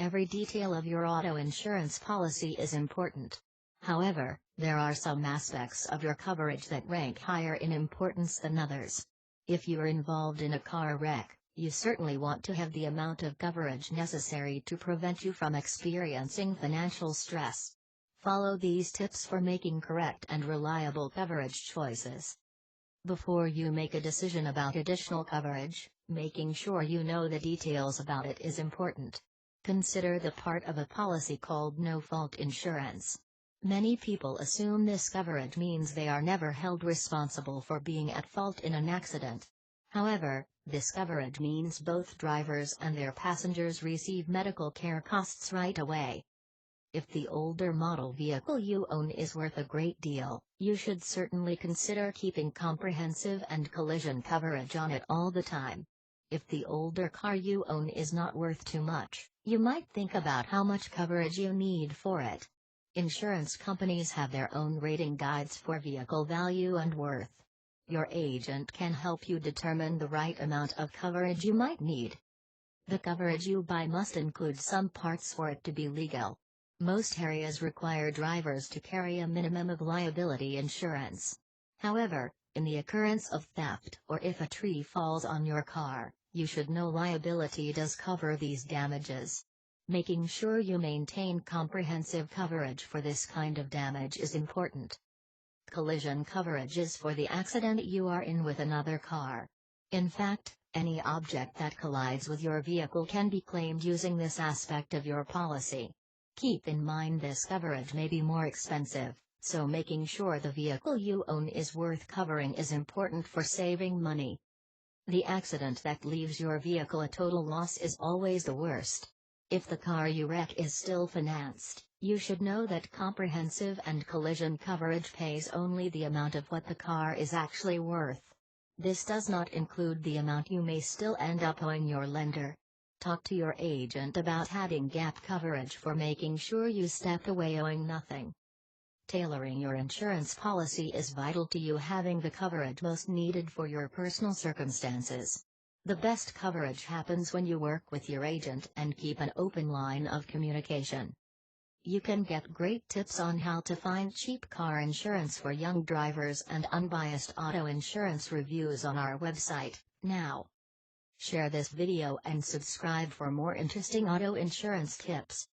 Every detail of your auto insurance policy is important. However, there are some aspects of your coverage that rank higher in importance than others. If you're involved in a car wreck, you certainly want to have the amount of coverage necessary to prevent you from experiencing financial stress. Follow these tips for making correct and reliable coverage choices. Before you make a decision about additional coverage, making sure you know the details about it is important. Consider the part of a policy called no-fault insurance. Many people assume this coverage means they are never held responsible for being at fault in an accident. However, this coverage means both drivers and their passengers receive medical care costs right away. If the older model vehicle you own is worth a great deal, you should certainly consider keeping comprehensive and collision coverage on it all the time. If the older car you own is not worth too much, you might think about how much coverage you need for it. Insurance companies have their own rating guides for vehicle value and worth. Your agent can help you determine the right amount of coverage you might need. The coverage you buy must include some parts for it to be legal. Most areas require drivers to carry a minimum of liability insurance. However, in the occurrence of theft or if a tree falls on your car, you should know liability does cover these damages. Making sure you maintain comprehensive coverage for this kind of damage is important. Collision coverage is for the accident you are in with another car. In fact, any object that collides with your vehicle can be claimed using this aspect of your policy. Keep in mind this coverage may be more expensive, so making sure the vehicle you own is worth covering is important for saving money. The accident that leaves your vehicle a total loss is always the worst. If the car you wreck is still financed, you should know that comprehensive and collision coverage pays only the amount of what the car is actually worth. This does not include the amount you may still end up owing your lender. Talk to your agent about adding gap coverage for making sure you step away owing nothing. Tailoring your insurance policy is vital to you having the coverage most needed for your personal circumstances. The best coverage happens when you work with your agent and keep an open line of communication. You can get great tips on how to find cheap car insurance for young drivers and unbiased auto insurance reviews on our website, now. Share this video and subscribe for more interesting auto insurance tips.